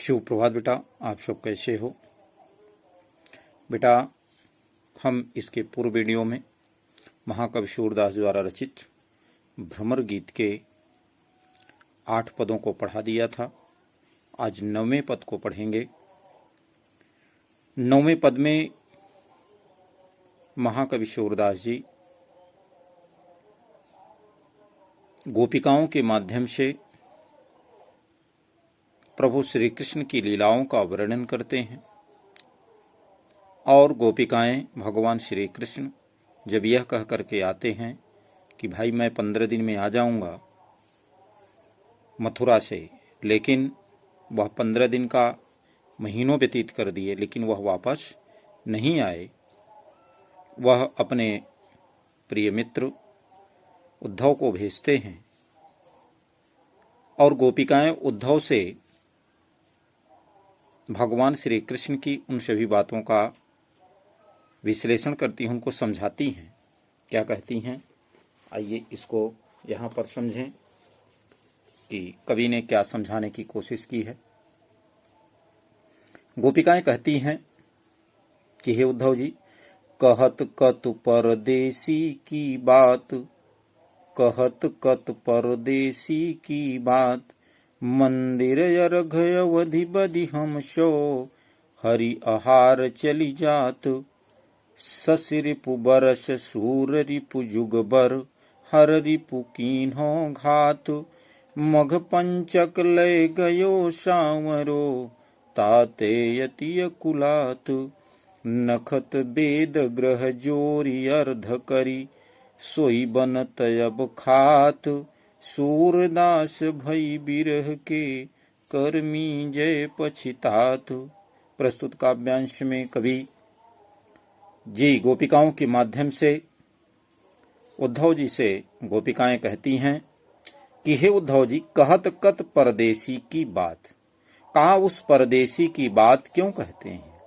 शुभ प्रभात बेटा, आप सब कैसे हो बेटा। हम इसके पूर्व वीडियो में महाकवि सूरदास द्वारा रचित भ्रमर गीत के 8 पदों को पढ़ा दिया था। आज 9वें पद को पढ़ेंगे। 9वें पद में महाकवि सूरदास जी गोपिकाओं के माध्यम से प्रभु श्री कृष्ण की लीलाओं का वर्णन करते हैं और गोपिकाएं भगवान श्री कृष्ण जब यह कह करके आते हैं कि भाई मैं 15 दिन में आ जाऊंगा मथुरा से, लेकिन वह 15 दिन का महीनों व्यतीत कर दिए लेकिन वह वापस नहीं आए। वह अपने प्रिय मित्र उद्धव को भेजते हैं और गोपिकाएं उद्धव से भगवान श्री कृष्ण की उन सभी बातों का विश्लेषण करती हैं, उनको समझाती हैं। क्या कहती हैं, आइए इसको यहाँ पर समझें कि कवि ने क्या समझाने की कोशिश की है। गोपिकाएं कहती हैं कि हे उद्धव जी, कहत कत परदेसी की बात, कहत कत परदेसी की बात, मंदिर अर्घ अवधि बधि हम सो, हरि आहार चली जात, शशि रिपु बरस सूर रिपु जुगबर, हर रिपु कीन्हो घात, मघ पंचक लय गयो सांवरो, ताते यति कुलात, नखत बेद ग्रह जोरी अर्ध करी, सोई बनत अब खात, सूरदास भई बिरह के, कर्मी जय पछितात। प्रस्तुत काव्यांश में कवि जी गोपिकाओं के माध्यम से उद्धव जी से गोपिकाएं कहती हैं कि हे उद्धव जी, कहत कत परदेसी की बात, कहा उस परदेसी की बात क्यों कहते हैं।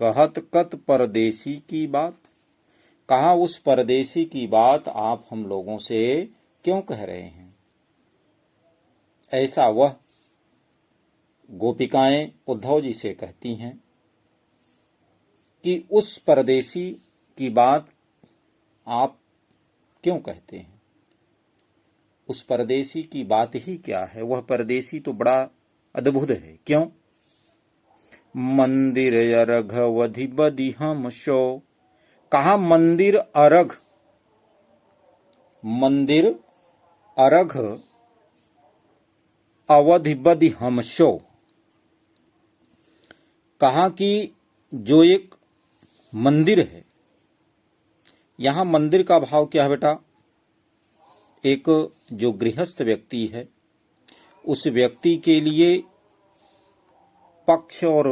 कहत कत परदेसी की बात, कहा उस परदेसी की बात आप हम लोगों से क्यों कह रहे हैं। ऐसा वह गोपिकाएं उद्धव जी से कहती हैं कि उस परदेसी की बात आप क्यों कहते हैं। उस परदेसी की बात ही क्या है, वह परदेसी तो बड़ा अद्भुत है। क्यों। मंदिर अर्घ अवधि बधि हम सो, कहा मंदिर अर्घ, मंदिर अर्घ अवधि बधि हम सो, कहा कि जो एक मंदिर है, यहां मंदिर का भाव क्या है बेटा। एक जो गृहस्थ व्यक्ति है उस व्यक्ति के लिए पक्ष और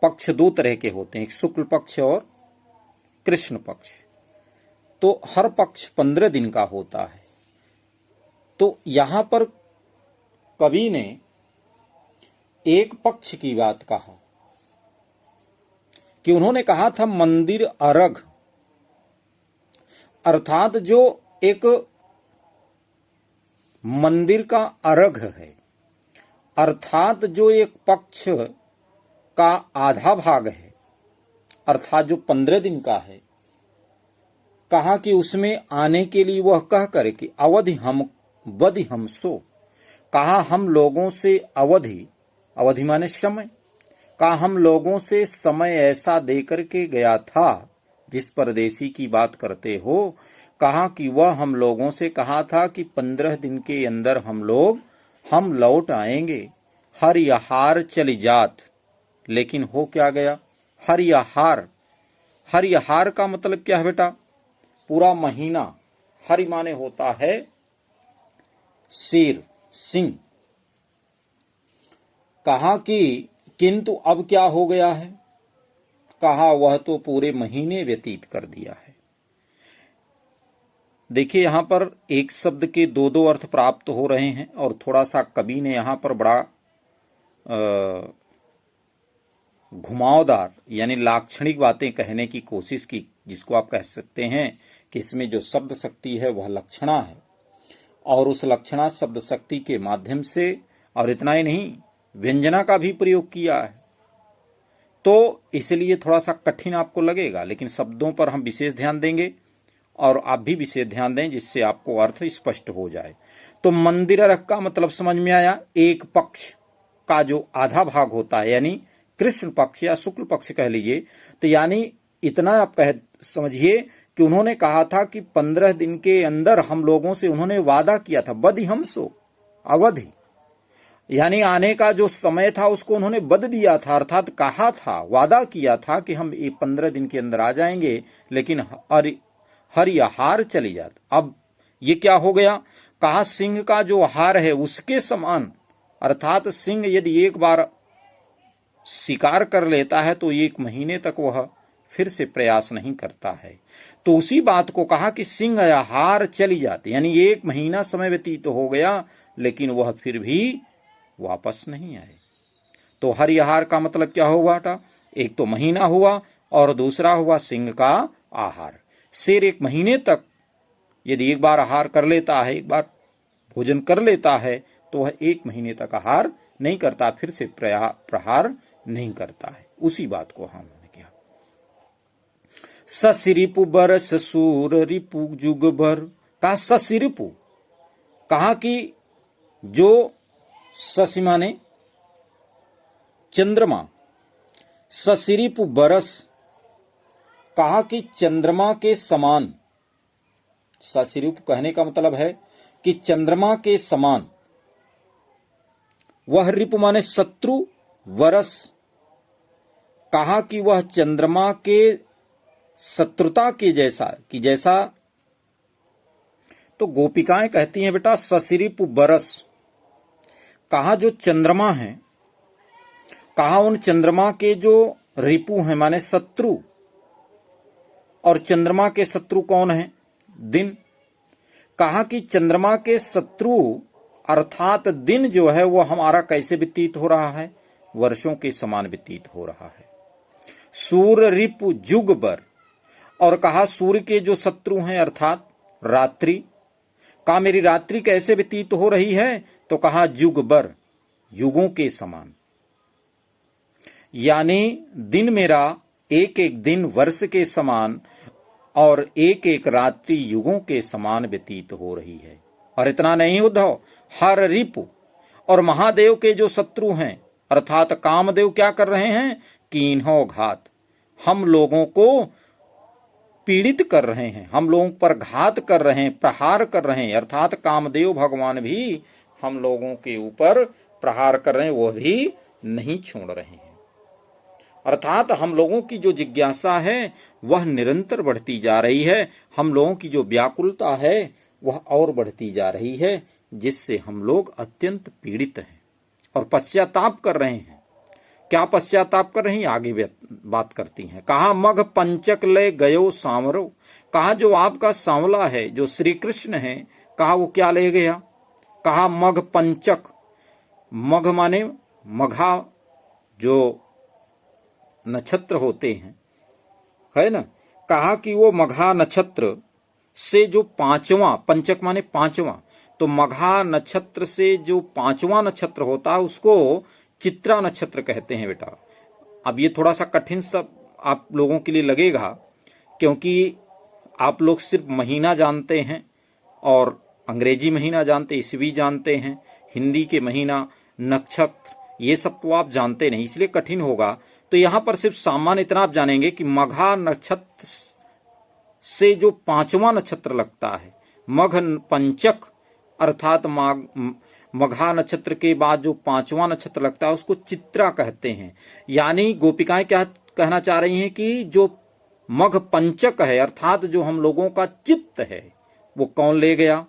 पक्ष दो तरह के होते हैं, एक शुक्ल पक्ष और कृष्ण पक्ष। तो हर पक्ष 15 दिन का होता है। तो यहां पर कवि ने एक पक्ष की बात कहा कि उन्होंने कहा था मंदिर अर्घ, अर्थात जो एक मंदिर का अर्घ है, अर्थात जो एक पक्ष का आधा भाग है, अर्थात जो 15 दिन का है, कहा कि उसमें आने के लिए वह कह करे कि अवधि हम बधि हम सो, कहा हम लोगों से अवधि, अवधि माने समय, कहा हम लोगों से समय ऐसा देकर के गया था जिस परदेसी की बात करते हो, कहा कि वह हम लोगों से कहा था कि 15 दिन के अंदर हम लौट आएंगे, हरि आहार चली जात, लेकिन हो क्या गया। हरि आहार, हरि आहार का मतलब क्या है बेटा, पूरा महीना। हरि माने होता है शेर, सिंह। कहा कि किंतु अब क्या हो गया है, कहा वह तो पूरे महीने व्यतीत कर दिया है। देखिए यहां पर एक शब्द के दो दो अर्थ प्राप्त हो रहे हैं और थोड़ा सा कवि ने यहां पर बड़ा घुमावदार यानी लाक्षणिक बातें कहने की कोशिश की, जिसको आप कह सकते हैं कि इसमें जो शब्द शक्ति है वह लक्षणा है और उस लक्षणा शब्द शक्ति के माध्यम से और इतना ही नहीं, व्यंजना का भी प्रयोग किया है। तो इसलिए थोड़ा सा कठिन आपको लगेगा, लेकिन शब्दों पर हम विशेष ध्यान देंगे और आप भी विशेष ध्यान दें, जिससे आपको अर्थ स्पष्ट हो जाए। तो मंदिरक का मतलब समझ में आया, एक पक्ष का जो आधा भाग होता है, यानी कृष्ण पक्ष या शुक्ल पक्ष कह लीजिए। तो यानी इतना आप कह समझिए कि उन्होंने कहा था कि 15 दिन के अंदर हम लोगों से उन्होंने वादा किया था, बधिहंसो अवधि, यानी आने का जो समय था उसको उन्होंने बद दिया था, अर्थात कहा था, वादा किया था कि हम ये 15 दिन के अंदर आ जाएंगे, लेकिन हर आहार चली जात। अब ये क्या हो गया, कहा सिंह का जो आहार है उसके समान, अर्थात सिंह यदि एक बार शिकार कर लेता है तो 1 महीने तक वह फिर से प्रयास नहीं करता है। तो उसी बात को कहा कि सिंह आहार चली जाती, यानी 1 महीना समय व्यतीत हो गया लेकिन वह फिर भी वापस नहीं आए। तो हरिआहार का मतलब क्या हुआ था, एक तो महीना हुआ और दूसरा हुआ सिंह का आहार। शेर 1 महीने तक यदि एक बार आहार कर लेता है, एक बार भोजन कर लेता है, तो वह 1 महीने तक आहार नहीं करता, फिर से प्रहार नहीं करता है। उसी बात को हमने किया। ससिरिपु बरस सूर रिपु जुग भर, कहा ससिरिपु, कहा कि जो ससी माने चंद्रमा, ससिरिपु बरस, कहा कि चंद्रमा के समान, ससिरिपु कहने का मतलब है कि चंद्रमा के समान, वह रिपु माने शत्रु, वरस, कहा कि वह चंद्रमा के शत्रुता के जैसा, कि जैसा। तो गोपिकाएं कहती हैं बेटा ससिरिपु बरस, कहा जो चंद्रमा है, कहा उन चंद्रमा के जो रिपु हैं माने शत्रु, और चंद्रमा के शत्रु कौन है, दिन। कहा कि चंद्रमा के शत्रु अर्थात दिन जो है वो हमारा कैसे व्यतीत हो रहा है, वर्षों के समान व्यतीत हो रहा है। सूर्य रिपु जुग बर, और कहा सूर्य के जो शत्रु हैं अर्थात रात्रि, कहा मेरी रात्रि कैसे व्यतीत हो रही है, तो कहा जुग बर, युगों के समान, यानी दिन मेरा एक एक दिन वर्ष के समान और एक एक रात्रि युगों के समान व्यतीत हो रही है। और इतना नहीं उद्धव, हर रिपु, और महादेव के जो शत्रु हैं अर्थात कामदेव क्या कर रहे हैं, कीन्हो घात, हम लोगों को पीड़ित कर रहे हैं, हम लोगों पर घात कर रहे हैं, प्रहार कर रहे हैं, अर्थात कामदेव भगवान भी हम लोगों के ऊपर प्रहार कर रहे हैं, वो भी नहीं छोड़ रहे हैं। अर्थात हम लोगों की जो जिज्ञासा है वह निरंतर बढ़ती जा रही है, हम लोगों की जो व्याकुलता है वह और बढ़ती जा रही है, जिससे हम लोग अत्यंत पीड़ित हैं और पश्चाताप कर रहे हैं। क्या पश्चाताप कर रही हैं, आगे बात करती हैं। कहा मघ पंचक ले गयो सांवरो, कहा जो आपका सांवला है जो श्री कृष्ण है, कहा वो क्या ले गया, कहा मघ पंचक, मघ माने मघा जो नक्षत्र होते हैं, है ना, कहा कि वो मघा नक्षत्र से जो 5वां, पंचक माने 5वां, तो मघा नक्षत्र से जो 5वां नक्षत्र होता है उसको चित्रा नक्षत्र कहते हैं बेटा। अब ये थोड़ा सा कठिन सब आप लोगों के लिए लगेगा, क्योंकि आप लोग सिर्फ महीना जानते हैं और अंग्रेजी महीना जानते, ईस्वी जानते हैं, हिंदी के महीना, नक्षत्र, ये सब तो आप जानते नहीं, इसलिए कठिन होगा। तो यहां पर सिर्फ सामान्य इतना आप जानेंगे कि मघा नक्षत्र से जो 5वां नक्षत्र लगता है, मघ पंचक अर्थात मघा नक्षत्र के बाद जो 5वां नक्षत्र लगता है उसको चित्रा कहते हैं। यानी गोपिकाएं क्या कहना चाह रही हैं कि जो मघ पंचक है अर्थात जो हम लोगों का चित्त है वो कौन ले गया,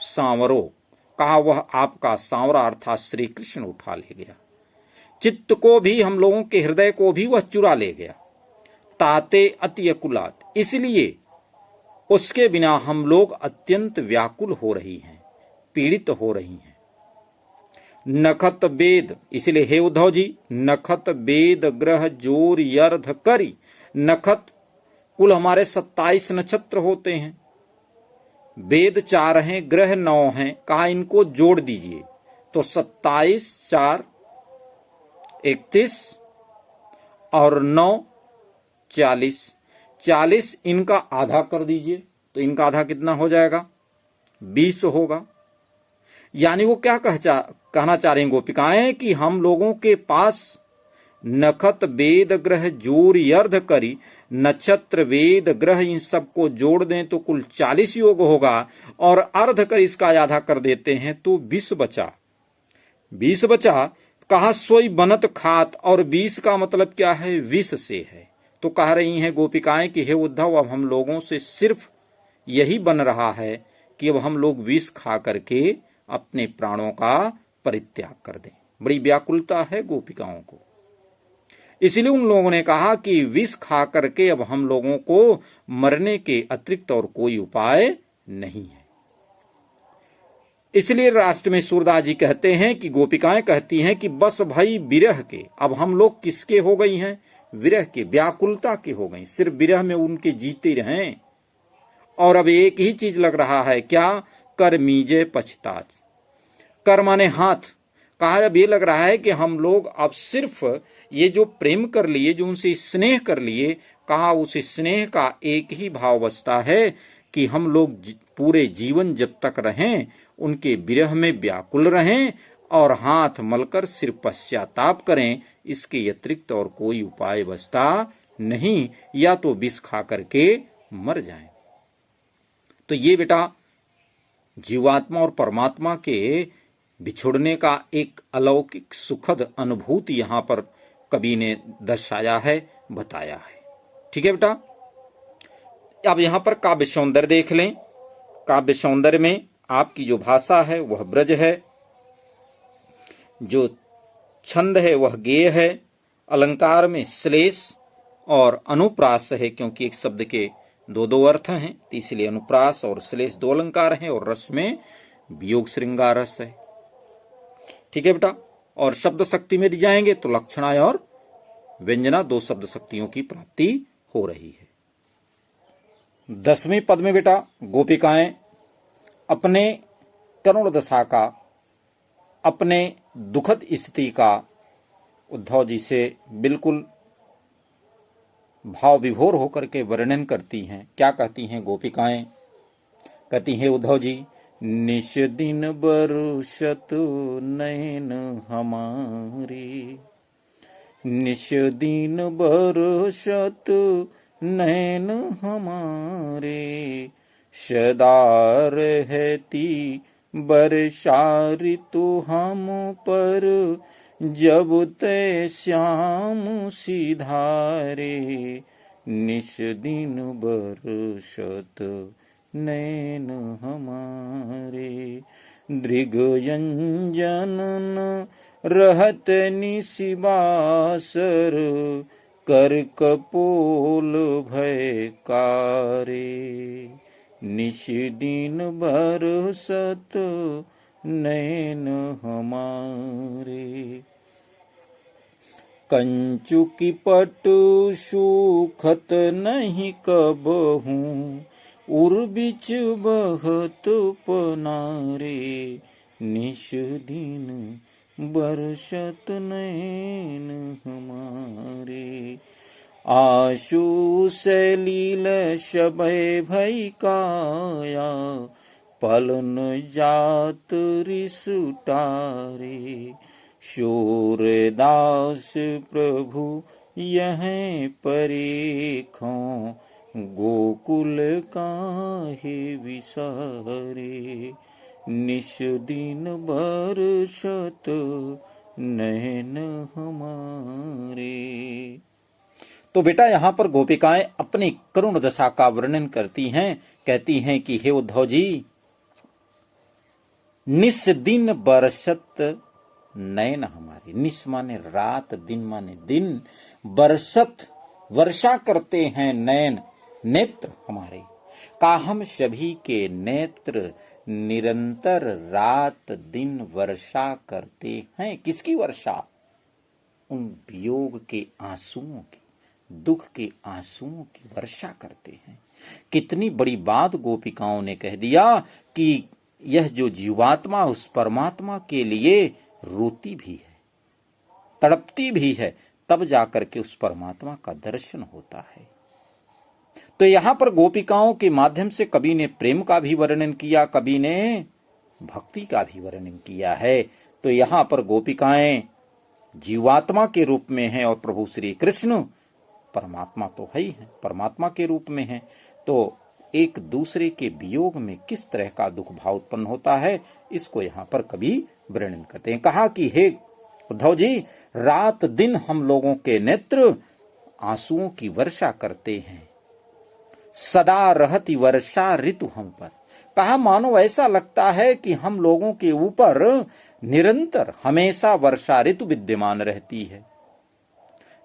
सांवरो, कहा वह आपका सांवरा अर्थात श्री कृष्ण उठा ले गया। चित्त को भी, हम लोगों के हृदय को भी वह चुरा ले गया। ताते अति अकुलात, इसलिए उसके बिना हम लोग अत्यंत व्याकुल हो रही हैं, पीड़ित हो रही हैं। नखत वेद, इसलिए हे उद्धव जी, नखत वेद ग्रह जोर यर्ध करी, नखत कुल हमारे 27 नक्षत्र होते हैं, वेद 4 हैं, ग्रह 9 हैं, कहा इनको जोड़ दीजिए। तो 27, 4, 31 और 9, 40। 40 इनका आधा कर दीजिए तो इनका आधा कितना हो जाएगा? 20 होगा। यानी वो क्या कहना चाह रही गोपिकाएं कि हम लोगों के पास नखत वेद ग्रह जोर अर्ध करी, नक्षत्र वेद ग्रह इन सबको जोड़ दें तो कुल 40 योग होगा, और अर्ध कर इसका आधा कर देते हैं तो 20 बचा। 20 बचा, कहा सोई बनत खात, और 20 का मतलब क्या है? विष से है। तो कह रही हैं गोपिकाएं कि हे उद्धव, अब हम लोगों से सिर्फ यही बन रहा है कि अब हम लोग विष खा करके अपने प्राणों का परित्याग कर दें। बड़ी व्याकुलता है गोपिकाओं को। इसलिए उन लोगों ने कहा कि विष खा करके अब हम लोगों को मरने के अतिरिक्त और कोई उपाय नहीं है। इसलिए राष्ट्र में सूरदास जी कहते हैं कि गोपिकाएं कहती हैं कि बस भाई विरह के, अब हम लोग किसके हो गई हैं? विरह के, व्याकुलता के हो गई। सिर्फ विरह में उनके जीते रहें, और अब एक ही चीज लग रहा है, क्या? कर मीजे पछताज। कर माने हाथ। कहा अब ये लग रहा है कि हम लोग अब सिर्फ ये जो प्रेम कर लिए, जो उनसे स्नेह कर लिए, कहा उस स्नेह का एक ही भाव बचता है कि हम लोग पूरे जीवन जब तक रहें उनके विरह में व्याकुल रहें और हाथ मलकर सिर्फ पश्चाताप करें। इसके अतिरिक्त और कोई उपाय बचता नहीं, या तो विष खा करके मर जाएं। तो ये बेटा जीवात्मा और परमात्मा के बिछुड़ने का एक अलौकिक सुखद अनुभूति यहां पर कवि ने दर्शाया है, बताया है। ठीक है बेटा, अब यहां पर काव्य सौंदर्य देख लें। काव्य सौंदर्य में आपकी जो भाषा है वह ब्रज है, जो छंद है वह गेय है, अलंकार में श्लेष और अनुप्रास है, क्योंकि एक शब्द के दो दो अर्थ हैं, इसलिए अनुप्रास और श्लेष दो अलंकार हैं, और रस में वियोग श्रृंगार रस है। ठीक है बेटा, और शब्द शक्ति में दी जाएंगे तो लक्षणाएं और व्यंजना, दो शब्द शक्तियों की प्राप्ति हो रही है। 10वें पद में बेटा गोपिकाएं अपने करुण दशा का, अपने दुखद स्थिति का उद्धव जी से बिल्कुल भाव विभोर होकर के वर्णन करती हैं। क्या कहती हैं गोपिकाएं? कहती हैं उद्धव जी, निश दिन बरसत नैन हमारे, निश दिन बरसत नैन हमारे, सदा रहती वर्षा ऋतु हम पर, जब ते श्याम सिधारे, निश दिन बरसत नैन हमारे, दृगयंजन रहत निशिबासर, कर कपोल भयकारे, निश दिन बरसत नैन हमारे, कंचुकी पट सुखत नहीं कबहू, उर्बिच बहत पनारे, निश दिन बरसत नैन हमारे, आशु सलील शबै भई काया, पलन जात रिसुटारे, शूरदास प्रभु यह परेखों, गोकुल काहे विसारे, निश दिन बरसत नैन हमारे। तो बेटा यहां पर गोपिकाएं अपनी करुण दशा का वर्णन करती हैं। कहती हैं कि हे उद्धव जी, निस दिन बरसत नैन हमारी, निस माने रात, दिन माने दिन, बरसत वर्षा करते हैं नैन नेत्र हमारे, का हम सभी के नेत्र निरंतर रात दिन वर्षा करते हैं। किसकी वर्षा? उन वियोग के आंसुओं की, दुख के आंसुओं की वर्षा करते हैं। कितनी बड़ी बात गोपिकाओं ने कह दिया कि यह जो जीवात्मा उस परमात्मा के लिए रोती भी है, तड़पती भी है, तब जाकर के उस परमात्मा का दर्शन होता है। तो यहां पर गोपिकाओं के माध्यम से कवि ने प्रेम का भी वर्णन किया, कवि ने भक्ति का भी वर्णन किया है। तो यहां पर गोपिकाएं जीवात्मा के रूप में हैं और प्रभु श्री कृष्ण परमात्मा तो है ही है, परमात्मा के रूप में है। तो एक दूसरे के वियोग में किस तरह का दुख भाव उत्पन्न होता है, इसको यहाँ पर कवि वर्णन करते हैं। कहा कि हे उद्धव जी, रात दिन हम लोगों के नेत्र आंसुओं की वर्षा करते हैं, सदा रहती वर्षा ऋतु हम पर। कहा मानो ऐसा लगता है कि हम लोगों के ऊपर निरंतर हमेशा वर्षा ऋतु विद्यमान रहती है।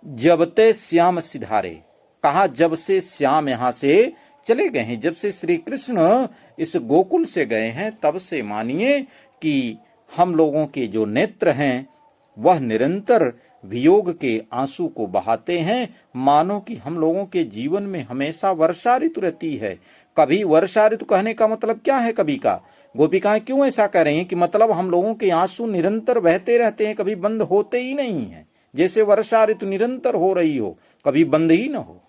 जबते श्याम सिधारे, कहा जब से श्याम यहां से चले गए हैं, जब से श्री कृष्ण इस गोकुल से गए हैं, तब से मानिए कि हम लोगों के जो नेत्र हैं वह निरंतर वियोग के आंसू को बहाते हैं। मानो कि हम लोगों के जीवन में हमेशा वर्षा ऋतु रहती है। कभी वर्षा ऋतु कहने का मतलब क्या है कवि का? गोपिकाएं क्यों ऐसा कह रही हैं कि मतलब हम लोगों के आंसू निरंतर बहते रहते हैं, कभी बंद होते ही नहीं है, जैसे वर्षा ऋतु निरंतर हो रही हो, कभी बंद ही न हो।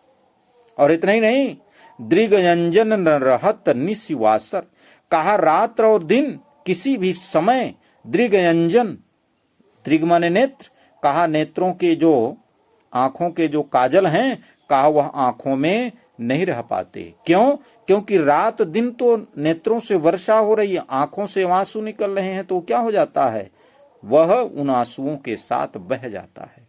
और इतना ही नहीं, दृगयंजन न रहत निशिवासर, कहा रात्र और दिन किसी भी समय दृगयंजन, दृग माने नेत्र, कहा नेत्रों के जो आंखों के जो काजल हैं, कहा वह आंखों में नहीं रह पाते। क्यों? क्योंकि रात दिन तो नेत्रों से वर्षा हो रही है, आंखों से आंसू निकल रहे हैं, तो क्या हो जाता है, वह उन आंसुओं के साथ बह जाता है।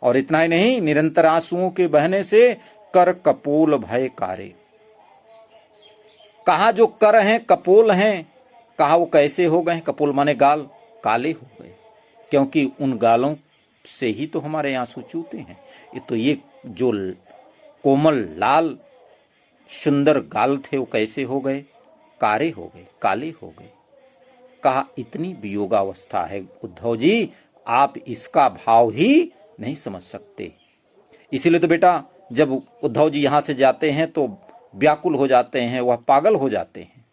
और इतना ही नहीं, निरंतर आंसुओं के बहने से कर कपोल भय कारे, कहा जो कर हैं कपोल हैं, कहा वो कैसे हो गए? कपोल माने गाल, काले हो गए, क्योंकि उन गालों से ही तो हमारे आंसू चूते हैं। ये जो कोमल लाल सुंदर गाल थे वो कैसे हो गए? कारे हो गए, काले हो गए। कहा इतनी वियोगावस्था है उद्धव जी, आप इसका भाव ही नहीं समझ सकते। इसीलिए तो बेटा जब उद्धव जी यहां से जाते हैं तो व्याकुल हो जाते हैं, वह पागल हो जाते हैं।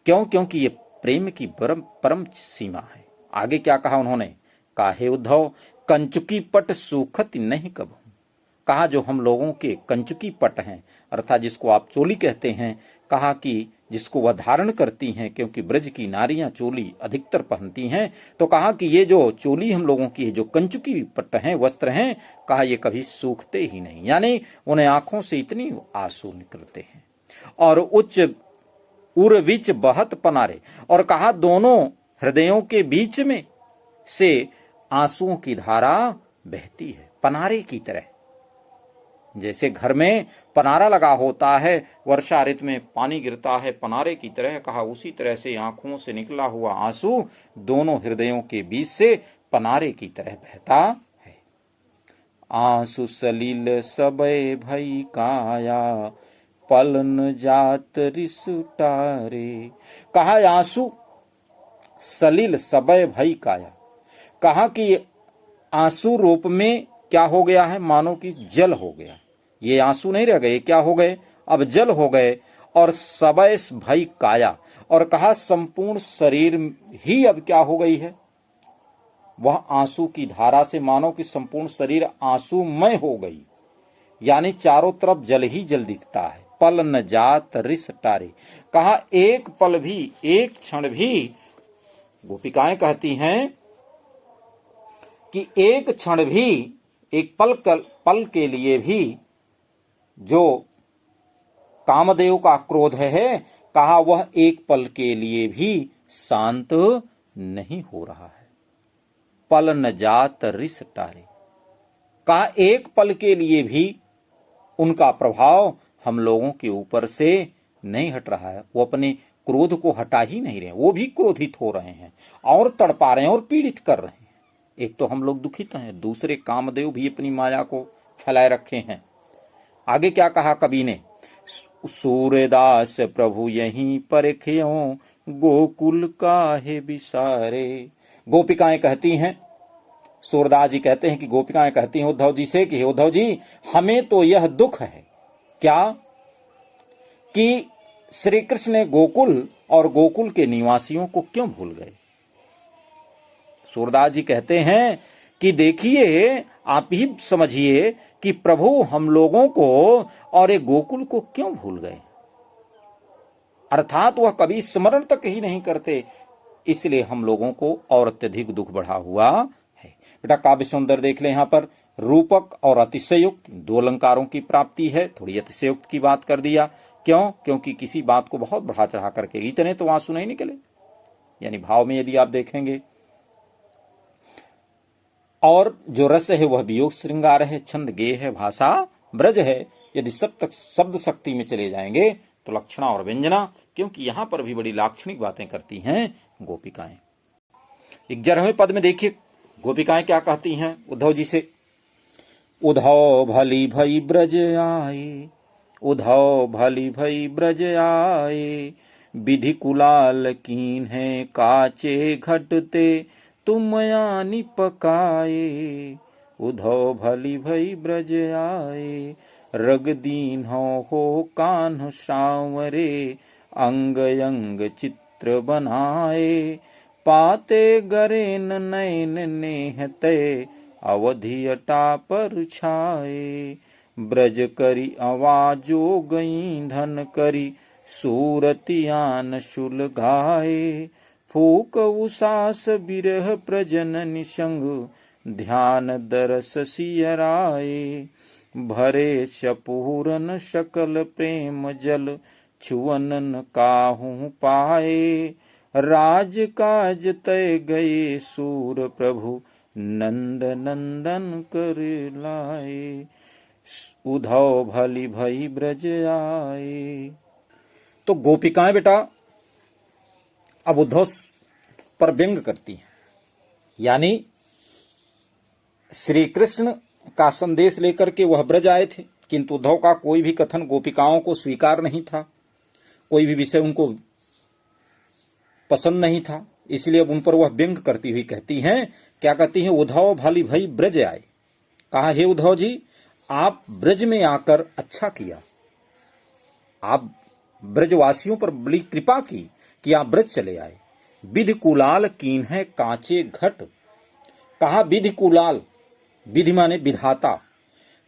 क्यों? क्योंकि ये प्रेम की परम सीमा है। आगे क्या कहा उन्होंने? कहा हे उद्धव, कंचुकी पट सूखत नहीं कब। कहा जो हम लोगों के कंचुकी पट हैं, अर्थात जिसको आप चोली कहते हैं, कहा कि जिसको वह धारण करती हैं, क्योंकि ब्रज की नारियां चोली अधिकतर पहनती हैं, तो कहा कि ये जो चोली हम लोगों की है, जो कंचुकी पट हैं, वस्त्र हैं, कहा ये कभी सूखते ही नहीं, यानी उन्हें आंखों से इतनी आंसू निकलते हैं। और उच्च उर्विच बहत पनारे, और कहा दोनों हृदयों के बीच में से आंसुओं की धारा बहती है, पनारे की तरह। जैसे घर में पनारा लगा होता है, वर्षा ऋतु में पानी गिरता है पनारे की तरह, कहा उसी तरह से आंखों से निकला हुआ आंसू दोनों हृदयों के बीच से पनारे की तरह बहता है। आंसू सलील सबे भई काया, पलन जात रिसुटारे, कहा आंसू सलील सबे भई काया, कहा कि आंसू रूप में क्या हो गया है? मानो कि जल हो गया। ये आंसू नहीं रह गए, क्या हो गए? अब जल हो गए। और सबैस भई काया, और कहा संपूर्ण शरीर ही अब क्या हो गई है? वह आंसू की धारा से मानो कि संपूर्ण शरीर आंसूमय हो गई, यानी चारों तरफ जल ही जल दिखता है। पल न जात रिस टारे, कहा एक पल भी, एक क्षण भी, गोपिकाएं कहती हैं कि एक क्षण भी, एक पल के लिए भी जो कामदेव का क्रोध है, कहा वह एक पल के लिए भी शांत नहीं हो रहा है। पल न जात रिस टारे, कहा एक पल के लिए भी उनका प्रभाव हम लोगों के ऊपर से नहीं हट रहा है। वो अपने क्रोध को हटा ही नहीं रहे, वो भी क्रोधित हो रहे हैं और तड़पा रहे हैं और पीड़ित कर रहे हैं। एक तो हम लोग दुखित हैं, दूसरे कामदेव भी अपनी माया को फैलाए रखे हैं। आगे क्या कहा कवि ने? सूर्यदास प्रभु यहीं परख्यों, गोकुल काहे बिसारे। गोपिकाएं कहती हैं, सूरदास जी कहते हैं कि गोपिकाएं कहती हैं उद्धव जी से कि हे उद्धव जी, हमें तो यह दुख है क्या कि श्री कृष्ण ने गोकुल और गोकुल के निवासियों को क्यों भूल गए। सूरदास जी कहते हैं कि देखिए, आप ही समझिए कि प्रभु हम लोगों को और एक गोकुल को क्यों भूल गए। अर्थात वह कभी स्मरण तक ही नहीं करते, इसलिए हम लोगों को और अत्यधिक दुख बढ़ा हुआ है। बेटा काव्य सौंदर्य देख ले, यहां पर रूपक और अतिशयोक्त दो अलंकारों की प्राप्ति है। थोड़ी अतिशयोक्त की बात कर दिया, क्यों? क्योंकि किसी बात को बहुत बढ़ा चढ़ा करके, इतने तो आंसू नहीं निकले, यानी भाव में यदि आप देखेंगे। और जो रस है वह वियोग श्रृंगार है, छंद गेय है, भाषा ब्रज है। यदि सब तक शब्द शक्ति में चले जाएंगे तो लक्षणा और व्यंजना, क्योंकि यहां पर भी बड़ी लाक्षणिक बातें करती हैं गोपिकाएं। 11वें पद में देखिए गोपिकाएं क्या कहती हैं उद्धव जी से। उद्धव भली भई ब्रज आए, उद्धव भली भई ब्रज आए, विधि कुलाल कीन है काचे घटते, तुम यानी पकाए। उद्धव भली भई ब्रज आए, रग दीन हो कान्ह सांवरे, अंग अंग चित्र बनाए, पाते गरेन नैन नेहते, अवधि अटा पर छाए। ब्रज करी आवाजो गई धन करी, सूरतियान शुल घाए, फूक उसास बिरह प्रजन निसंग, ध्यान दरस सियराए। भरे शपूरन शकल प्रेम जल, छुअनन काहू पाए, राज काज तय गए सूर प्रभु, नंद नंदन कर लाए। उद्धव भली भई ब्रज आए। तो गोपिकाएं बेटा अब उद्धव पर व्यंग करती हैं, यानी श्री कृष्ण का संदेश लेकर के वह ब्रज आए थे, किंतु उद्धव का कोई भी कथन गोपिकाओं को स्वीकार नहीं था, कोई भी विषय उनको पसंद नहीं था, इसलिए अब उन पर वह व्यंग करती हुई कहती हैं। क्या कहती हैं? उद्धव भली भई ब्रज आए। कहा, हे उद्धव जी, आप ब्रज में आकर अच्छा किया, आप ब्रजवासियों पर बड़ी कृपा की कि आप ब्रज चले आए। विधि कुलाल कीन है कांचे घट। कहा विधि कुलाल, विधि माने विधाता,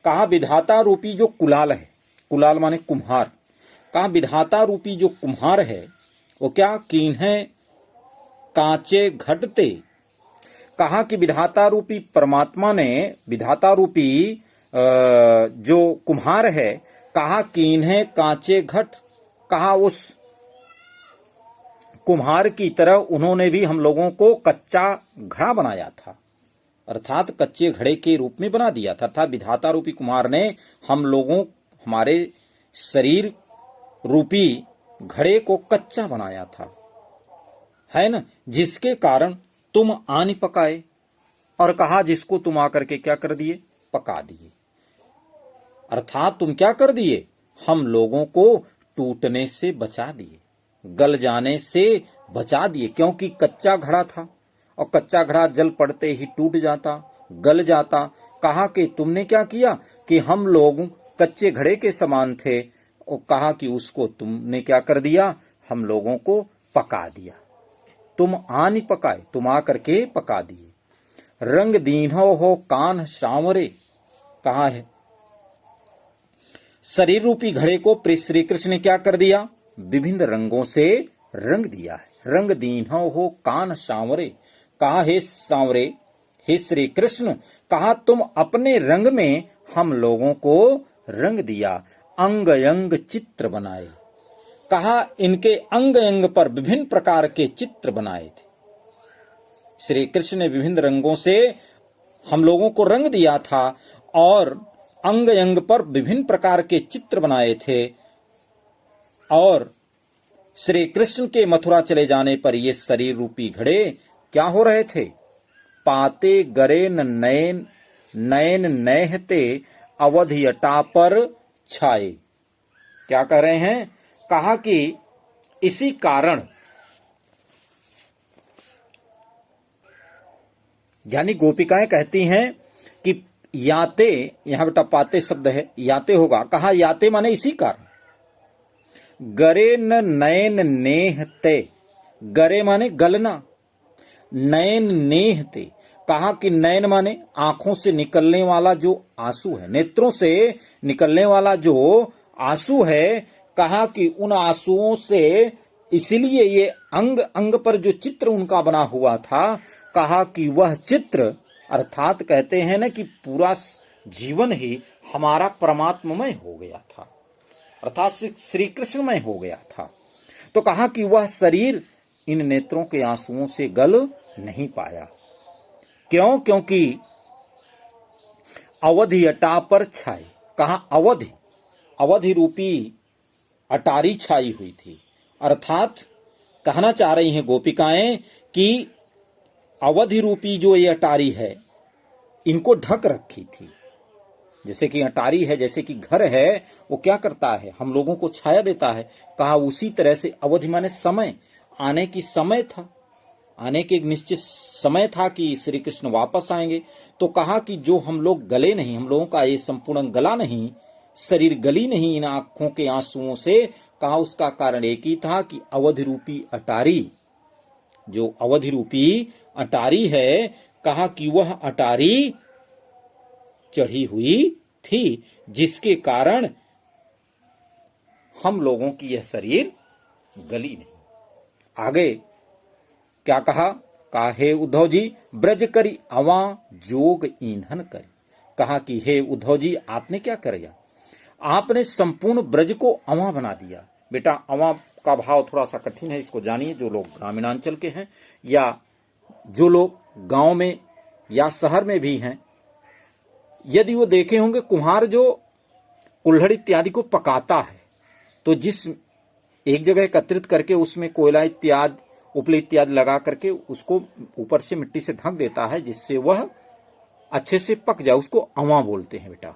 कहा विधाता रूपी जो कुलाल है, कुलाल माने कुम्हार, कहा विधाता रूपी जो कुम्हार है वो क्या कीन है कांचे घटते। कहा कि विधाता रूपी परमात्मा ने, विधाता रूपी जो कुम्हार है, कहा कीन है कांचे घट। कहा उस कुम्हार की तरह उन्होंने भी हम लोगों को कच्चा घड़ा बनाया था, अर्थात कच्चे घड़े के रूप में बना दिया था। अर्थात विधाता रूपी कुम्हार ने हम लोगों, हमारे शरीर रूपी घड़े को कच्चा बनाया था, है ना, जिसके कारण तुम आनी पकाए। और कहा जिसको तुम आकर के क्या कर दिए? पका दिए। अर्थात तुम क्या कर दिए? हम लोगों को टूटने से बचा दिए, गल जाने से बचा दिए, क्योंकि कच्चा घड़ा था और कच्चा घड़ा जल पड़ते ही टूट जाता, गल जाता। कहा कि तुमने क्या किया कि हम लोग कच्चे घड़े के समान थे, और कहा कि उसको तुमने क्या कर दिया? हम लोगों को पका दिया। तुम आनी पकाए, तुम आकर के पका दिए। रंग दीन्हो हो कान सांवरे। कहा है शरीर रूपी घड़े को श्री कृष्ण ने क्या कर दिया? विभिन्न रंगों से रंग दिया है। रंग दीन्हो हो कान सांवरे। कहा हे सांवरे, हे श्री कृष्ण, कहा तुम अपने रंग में हम लोगों को रंग दिया, अंग अंग चित्र बनाए। कहा इनके अंग अंग पर विभिन्न प्रकार के चित्र बनाए थे। श्री कृष्ण ने विभिन्न रंगों से हम लोगों को रंग दिया था और अंग अंग पर विभिन्न प्रकार के चित्र बनाए थे। और श्री कृष्ण के मथुरा चले जाने पर ये शरीर रूपी घड़े क्या हो रहे थे? पाते गरे नयन नयन नहते, अवधि अटा पर छाए। क्या कह रहे हैं? कहा कि इसी कारण, यानी गोपिकाएं कहती हैं कि याते, यहां बेटा पाते शब्द है, याते होगा। कहा याते माने इसी कारण, गरे न नयन नेह ते, गरे माने गलना, नयन नेह ते, कहा कि नयन माने आंखों से निकलने वाला जो आंसू है, नेत्रों से निकलने वाला जो आंसू है, कहा कि उन आंसुओं से इसलिए ये अंग अंग पर जो चित्र उनका बना हुआ था, कहा कि वह चित्र अर्थात कहते हैं ना कि पूरा जीवन ही हमारा परमात्ममय हो गया था, अर्थात श्री कृष्णमय हो गया था। तो कहा कि वह शरीर इन नेत्रों के आंसुओं से गल नहीं पाया। क्यों? क्योंकि अवधि अटा पर छाई, कहा अवधि, अवधि रूपी अटारी छाई हुई थी। अर्थात कहना चाह रही हैं गोपिकाएं कि अवधि रूपी जो ये अटारी है इनको ढक रखी थी। जैसे कि अटारी है, जैसे कि घर है, वो क्या करता है, हम लोगों को छाया देता है। कहा उसी तरह से अवधि माने समय, आने की समय था, आने के एक निश्चित समय था कि श्री कृष्ण वापस आएंगे। तो कहा कि जो हम लोग गले नहीं, हम लोगों का ये संपूर्ण गला नहीं, शरीर गली नहीं इन आंखों के आंसुओं से, कहा उसका कारण एक ही था कि अवधि रूपी अटारी, जो अवधि रूपी अटारी है, कहा कि वह अटारी चढ़ी हुई थी, जिसके कारण हम लोगों की यह शरीर गली नहीं। आगे क्या कहा? हे उद्धव जी ब्रज करी अवा जोग ईंधन करी, कहा कि हे उद्धव जी आपने क्या किया, आपने संपूर्ण ब्रज को अवा बना दिया। बेटा अवा का भाव थोड़ा सा कठिन है, इसको जानिए जो लोग ग्रामीणांचल के हैं या जो लोग गांव में या शहर में भी हैं। यदि वो देखे होंगे कुम्हार जो कुल्हड़ इत्यादि को पकाता है, तो जिस एक जगह एकत्रित करके उसमें कोयला इत्यादि उपले इत्यादि लगा करके उसको ऊपर से मिट्टी से ढक देता है जिससे वह अच्छे से पक जाए, उसको अवा बोलते हैं बेटा।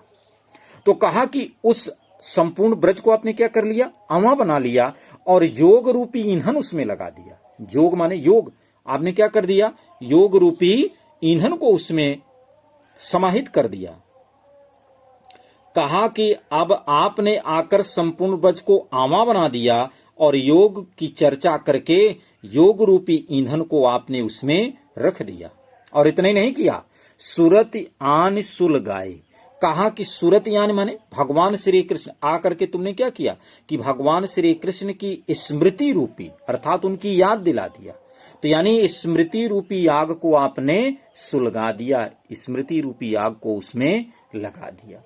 तो कहा कि उस संपूर्ण ब्रज को आपने क्या कर लिया, अवा बना लिया और योग रूपी ईंधन उसमें लगा दिया। योग माने योग, आपने क्या कर दिया, योग रूपी ईंधन को उसमें समाहित कर दिया। कहा कि अब आपने आकर संपूर्ण ब्रज को आवा बना दिया और योग की चर्चा करके योग रूपी ईंधन को आपने उसमें रख दिया। और इतना ही नहीं किया, सुरत आन सुलगाए, कहा कि सुरत यानी माने भगवान श्री कृष्ण आकर के तुमने क्या किया कि भगवान श्री कृष्ण की स्मृति रूपी अर्थात उनकी याद दिला दिया। तो यानी स्मृति रूपी आग को आपने सुलगा दिया, स्मृति रूपी आग को उसमें लगा दिया।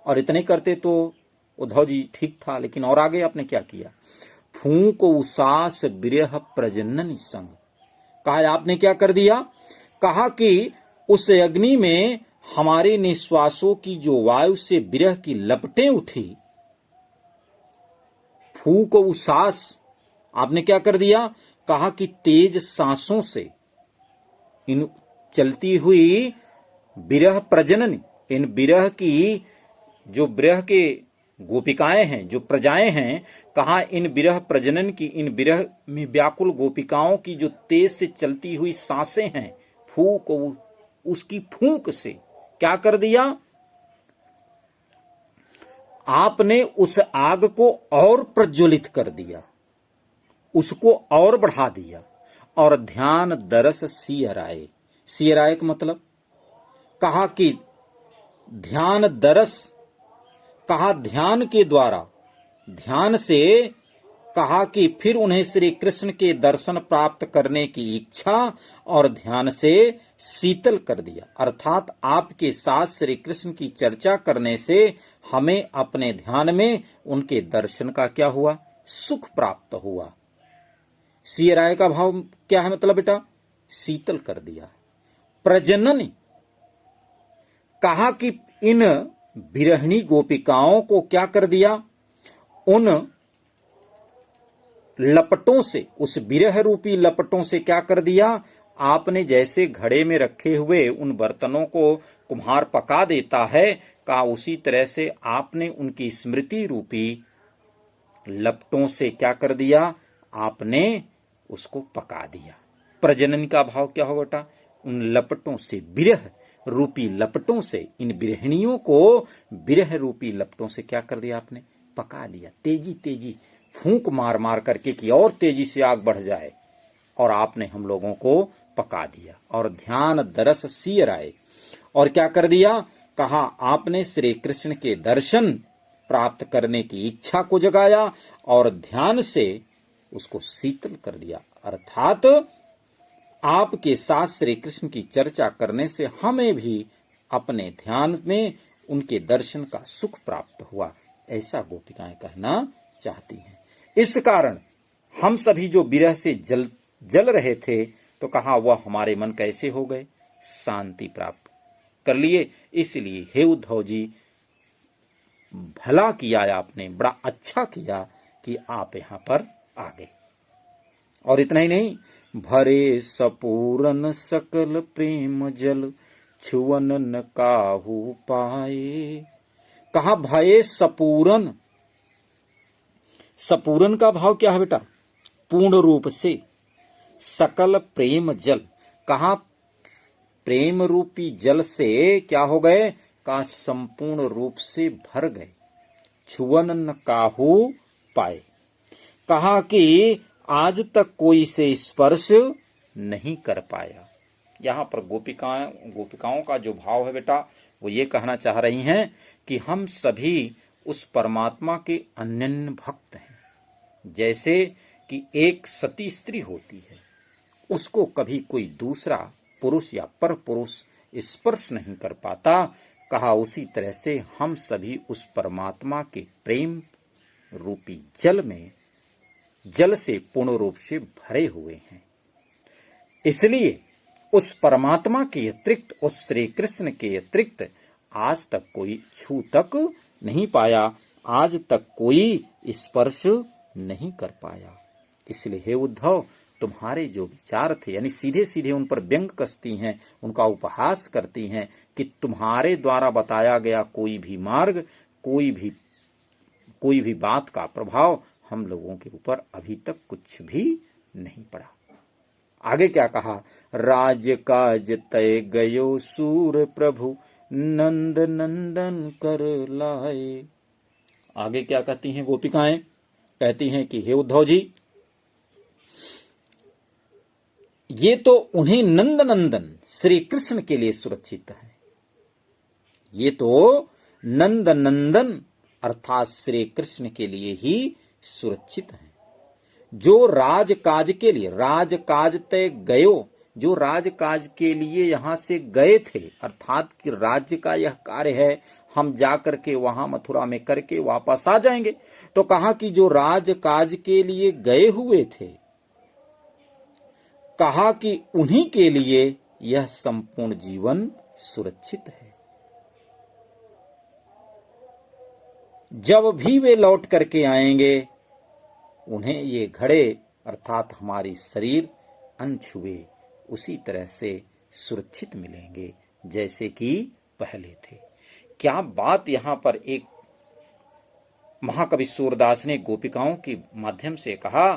और इतने करते तो उद्धव जी ठीक था, लेकिन और आगे आपने क्या किया, फूंक उसास बिरह प्रजनन संग, कहा आपने क्या कर दिया, कहा कि उस अग्नि में हमारे निश्वासों की जो वायु से बिरह की लपटें उठी, फूंक उसास आपने क्या कर दिया, कहा कि तेज सांसों से इन चलती हुई बिरह प्रजनन, इन बिरह की जो बिरह के गोपिकाएं हैं, जो प्रजाएं हैं, कहा इन बिरह प्रजनन की, इन बिरह में व्याकुल गोपिकाओं की जो तेज से चलती हुई सांसें हैं, फूंक उसकी फूंक से क्या कर दिया, आपने उस आग को और प्रज्वलित कर दिया, उसको और बढ़ा दिया। और ध्यान दरस सियराए, सियराए का मतलब कहा कि ध्यान दरस, कहा ध्यान के द्वारा, ध्यान से कहा कि फिर उन्हें श्री कृष्ण के दर्शन प्राप्त करने की इच्छा और ध्यान से शीतल कर दिया। अर्थात आपके साथ श्री कृष्ण की चर्चा करने से हमें अपने ध्यान में उनके दर्शन का क्या हुआ, सुख प्राप्त हुआ। सियराय का भाव क्या है, मतलब बेटा शीतल कर दिया। प्रजनन, कहा कि इन बिरहणी गोपिकाओं को क्या कर दिया, उन लपटों से, उस बिरह रूपी लपटों से क्या कर दिया, आपने जैसे घड़े में रखे हुए उन बर्तनों को कुम्हार पका देता है, कहा उसी तरह से आपने उनकी स्मृति रूपी लपटों से क्या कर दिया, आपने उसको पका दिया। प्रजनन का भाव क्या हो बेटा, उन लपटों से, बिरह रूपी लपटों से, इन बिरहणियों को बिरह रूपी लपटों से क्या कर दिया आपने, पका लिया, तेजी तेजी फूंक मार मार करके कि और तेजी से आग बढ़ जाए, और आपने हम लोगों को पका दिया। और ध्यान दरस सिय राय, और क्या कर दिया, कहा आपने श्री कृष्ण के दर्शन प्राप्त करने की इच्छा को जगाया और ध्यान से उसको शीतल कर दिया। अर्थात आपके साथ श्री कृष्ण की चर्चा करने से हमें भी अपने ध्यान में उनके दर्शन का सुख प्राप्त हुआ, ऐसा गोपिकाएं कहना चाहती हैं। इस कारण हम सभी जो विरह से जल रहे थे, तो कहा वह हमारे मन कैसे हो गए, शांति प्राप्त कर लिए। इसलिए हे उद्धव जी, भला किया आपने, बड़ा अच्छा किया कि आप यहां पर आ गए। और इतना ही नहीं, भरे सपूरन सकल प्रेम जल छुवन न काहू पाए। कहा भये सपूरन, सपूरन का भाव क्या है बेटा, पूर्ण रूप से, सकल प्रेम जल, कहा प्रेम रूपी जल से क्या हो गए, का संपूर्ण रूप से भर गए। छुवन न काहू पाए, कहा कि आज तक कोई से स्पर्श नहीं कर पाया। यहां पर गोपिकाओं का जो भाव है बेटा, वो ये कहना चाह रही हैं कि हम सभी उस परमात्मा के अनन्य भक्त हैं। जैसे कि एक सती स्त्री होती है, उसको कभी कोई दूसरा पुरुष या पर पुरुष स्पर्श नहीं कर पाता, कहा उसी तरह से हम सभी उस परमात्मा के प्रेम रूपी जल से पूर्ण रूप से भरे हुए हैं। इसलिए उस परमात्मा के अतिरिक्त, उस श्री कृष्ण के अतिरिक्त आज तक कोई छू तक नहीं पाया, आज तक कोई स्पर्श नहीं कर पाया। इसलिए हे उद्धव, तुम्हारे जो विचार थे, यानी सीधे सीधे उन पर व्यंग कसती हैं, उनका उपहास करती हैं कि तुम्हारे द्वारा बताया गया कोई भी मार्ग, कोई भी बात का प्रभाव हम लोगों के ऊपर अभी तक कुछ भी नहीं पड़ा। आगे क्या कहा, राज काज तय गयो सूर प्रभु नंद नंदन कर लाए। आगे क्या कहती हैं गोपिकाएं, कहती हैं कि हे उद्धव जी, ये तो उन्हें नंद नंदन श्री कृष्ण के लिए सुरक्षित है। ये तो नंद नंदन अर्थात श्री कृष्ण के लिए ही सुरक्षित है। जो राजकाज के लिए, राजकाज तय गयो, जो राजकाज के लिए यहां से गए थे, अर्थात कि राज्य का यह कार्य है, हम जाकर के वहां मथुरा में करके वापस आ जाएंगे। तो कहा कि जो राजकाज के लिए गए हुए थे, कहा कि उन्हीं के लिए यह संपूर्ण जीवन सुरक्षित है। जब भी वे लौट करके आएंगे, उन्हें ये घड़े अर्थात हमारी शरीर अनछुए उसी तरह से सुरक्षित मिलेंगे जैसे कि पहले थे। क्या बात यहां पर एक महाकवि सूरदास ने गोपिकाओं के माध्यम से कहा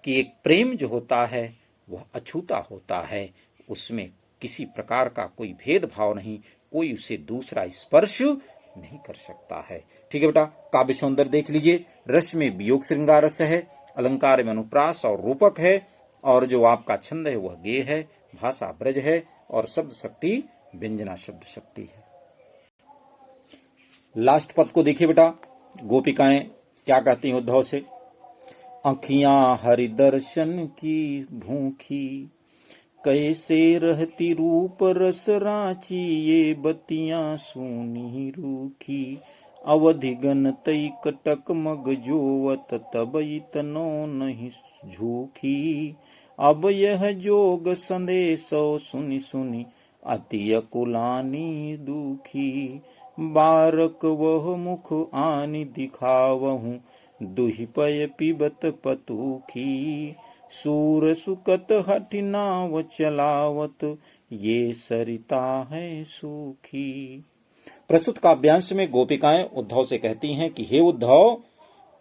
कि एक प्रेम जो होता है वह अछूता होता है, उसमें किसी प्रकार का कोई भेदभाव नहीं, कोई उसे दूसरा स्पर्श नहीं कर सकता है। ठीक है बेटा, काव्य सौंदर्य देख लीजिए, रस में वियोग श्रृंगार रस है, अलंकार में अनुप्रास और रूपक है, और जो आपका छंद है वह गेय है, भाषा ब्रज है, और शब्द शक्ति व्यंजना शब्द शक्ति है। लास्ट पद को देखिए बेटा, गोपिकाएं क्या कहती हैं उद्धव से, आँखियां हरि दर्शन की भूखी, कैसे रहती रूप रस रांची, ये बतियां सूनी रूखी, अवधि गन तई कटक मग जोवत, तब इतनो नहीं झूठी, अब यह जोग संदेशो सुनी सुनी, अति अकुलानी दुखी, बारक वह मुख आनी दिखावहूँ, दुहि पय पिबत पतुखी, सूर सुकत हठि नाव चलावत, ये सरिता है सूखी। प्रस्तुत काव्यांश में गोपिकाएं उद्धव से कहती हैं कि हे उद्धव,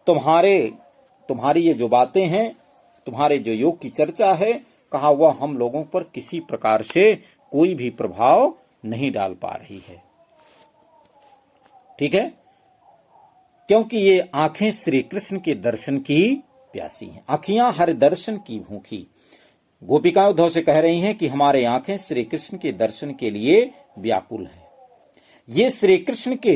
तुम्हारी ये जो बातें हैं, तुम्हारे जो योग की चर्चा है, कहा वह हम लोगों पर किसी प्रकार से कोई भी प्रभाव नहीं डाल पा रही है। ठीक है, क्योंकि ये आंखें श्री कृष्ण के दर्शन की प्यासी हैं। आंखियां हर दर्शन की भूखी। गोपिकाएं उद्धव से कह रही हैं कि हमारे आंखें श्री कृष्ण के दर्शन के लिए व्याकुल हैं। ये श्री कृष्ण के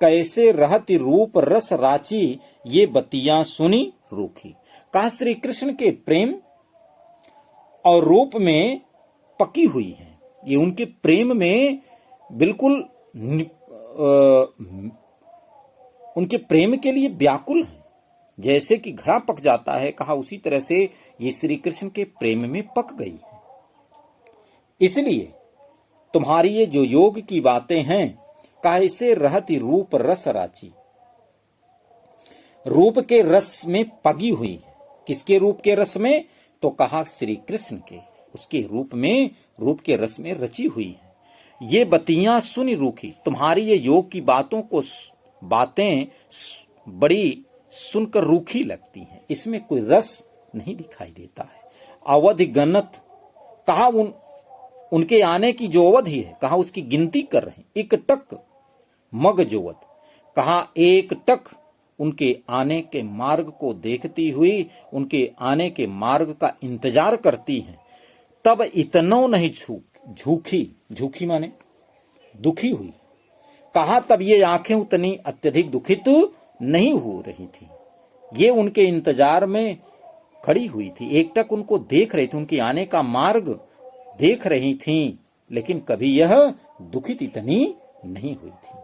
कैसे रहति रूप रस राची, ये बतियां सुनी रूखी। कहा श्री कृष्ण के प्रेम और रूप में पकी हुई है, ये उनके प्रेम में बिल्कुल उनके प्रेम के लिए व्याकुल है। जैसे कि घड़ा पक जाता है, कहा उसी तरह से ये श्री कृष्ण के प्रेम में पक गई है। इसलिए तुम्हारी ये जो योग की बातें हैं, कहा इसे रहती रूप रस राची, रूप के रस में पगी हुई है। किसके रूप के रस में? तो कहा श्री कृष्ण के, उसके रूप में, रूप के रस में रची हुई है। ये बतियां सुनी रूखी। तुम्हारी ये योग की बातें बड़ी सुनकर रूखी लगती हैं, इसमें कोई रस नहीं दिखाई देता है। अवधि गणत, कहा उनके आने की जो अवधि है, कहा उसकी गिनती कर रहे हैं। एक टक मग जोवत, कहा एक टक उनके आने के मार्ग को देखती हुई, उनके आने के मार्ग का इंतजार करती हैं। तब इतनो नहीं झूखी, झूखी माने दुखी हुई। कहा तब ये आंखें उतनी अत्यधिक दुखित नहीं हो रही थी, ये उनके इंतजार में खड़ी हुई थी। एक टक उनको देख रही थी, उनके आने का मार्ग देख रही थी, लेकिन कभी यह दुखित इतनी नहीं हुई थी।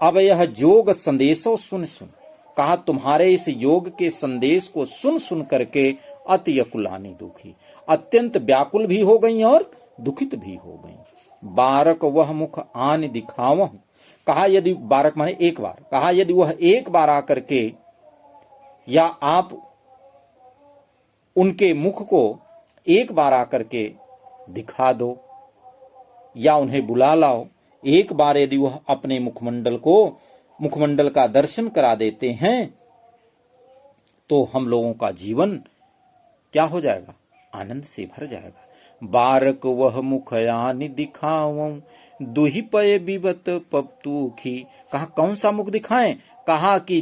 अब यह योग संदेशों सुन सुन, कहा तुम्हारे इस योग के संदेश को सुन सुन करके अति अकुलानी दुखी, अत्यंत व्याकुल भी हो गई और दुखित भी हो गई। बारक वह मुख आन दिखावं, कहा यदि, बारक माने एक बार, कहा यदि वह एक बार आकर के, या आप उनके मुख को एक बार आकर के दिखा दो, या उन्हें बुला लाओ। एक बार यदि वह अपने मुखमंडल का दर्शन करा देते हैं, तो हम लोगों का जीवन क्या हो जाएगा? आनंद से भर जाएगा। बारक वह मुखयान दिखावं, दुहि पय विबत पपतूखी। कहा कौन सा मुख दिखाएं? कहा कि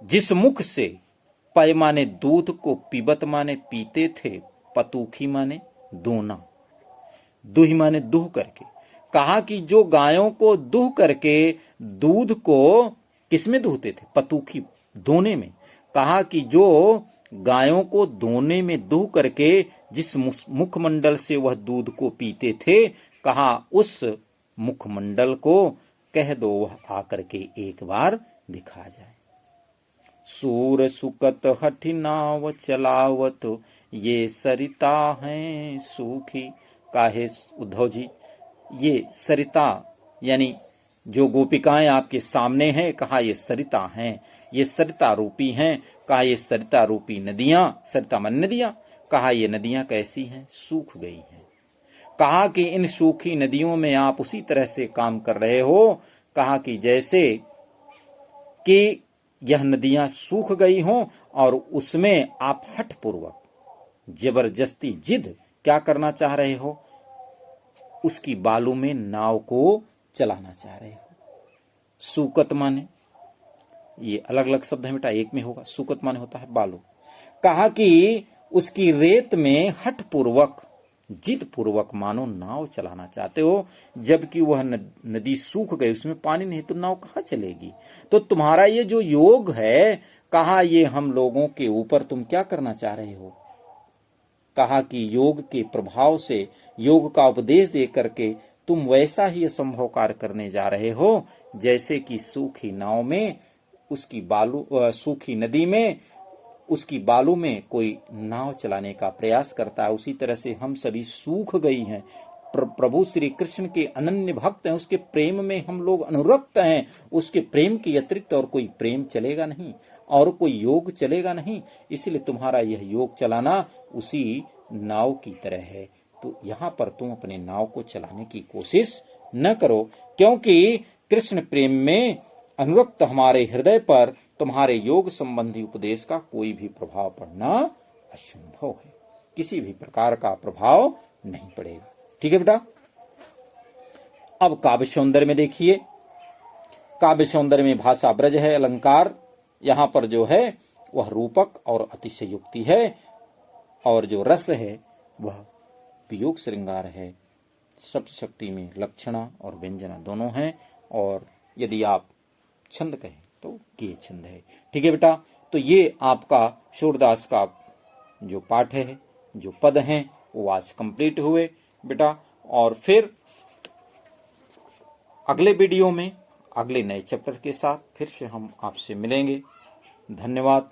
जिस मुख से पय माने दूध को, पीबत माने पीते थे, पतूखी माने दोना, दुहि माने दुह करके। कहा कि जो गायों को दुह करके दूध को किसमें दुहते थे? पतूखी, दोने में। कहा कि जो गायों को दोने में दुह करके जिस मुखमंडल से वह दूध को पीते थे, कहा उस मुखमंडल को कह दो वह आकर के एक बार दिखा जाए। सूर सुकत हठि नाव चलावत, ये सरिता हैं सूखी। काहे उद्धव जी, ये सरिता यानी जो गोपिकाएं आपके सामने हैं, कहा ये सरिता हैं, ये सरिता रूपी हैं। कहा ये सरिता रूपी नदियां, सरिता मन नदियां, कहा ये नदियां कैसी हैं? सूख गई हैं। कहा कि इन सूखी नदियों में आप उसी तरह से काम कर रहे हो, कहा कि जैसे कि यह नदियां सूख गई हों और उसमें आप हठपूर्वक जबरदस्ती जिद क्या करना चाह रहे हो? उसकी बालू में नाव को चलाना चाह रहे हो। सूकत माने, ये अलग अलग शब्द है बेटा, एक में होगा। सूकत माने होता है बालू। कहा कि उसकी रेत में हठपूर्वक, जिद पूर्वक मानो नाव चलाना चाहते हो, जबकि वह नदी सूख गई, उसमें पानी नहीं, तो नाव कहाँ चलेगी? तो तुम्हारा ये जो योग है, कहा ये हम लोगों के ऊपर तुम क्या करना चाह रहे हो? कहा कि योग के प्रभाव से, योग का उपदेश दे करके तुम वैसा ही असंभव कार्य करने जा रहे हो, जैसे कि सूखी नाव में उसकी बालू, सूखी नदी में उसकी बालू में कोई नाव चलाने का प्रयास करता है। उसी तरह से हम सभी सूख गई हैं। प्रभु श्री कृष्ण के अनन्य भक्त हैं, उसके प्रेम में हम लोग अनुरक्त हैं। उसके प्रेम के अतिरिक्त और कोई प्रेम चलेगा नहीं, और कोई योग चलेगा नहीं। इसलिए तुम्हारा यह योग चलाना उसी नाव की तरह है। तो यहाँ पर तुम अपने नाव को चलाने की कोशिश न करो, क्योंकि कृष्ण प्रेम में अनुरक्त हमारे हृदय पर तुम्हारे योग संबंधी उपदेश का कोई भी प्रभाव पड़ना असंभव है। किसी भी प्रकार का प्रभाव नहीं पड़ेगा। ठीक है बेटा। अब काव्य सौंदर्य में देखिए, काव्य सौंदर्य में भाषा ब्रज है, अलंकार यहाँ पर जो है वह रूपक और अतिशयोक्ति है, और जो रस है वह वियोग श्रृंगार है। सप्तशक्ति में लक्षणा और व्यंजना दोनों हैं, और यदि आप छंद कहें तो गेय छंद है। ठीक है बेटा, तो ये आपका सूरदास का जो पाठ है, जो पद हैं, वो आज कंप्लीट हुए बेटा। और फिर अगले वीडियो में अगले नए चैप्टर के साथ फिर से हम आपसे मिलेंगे। धन्यवाद।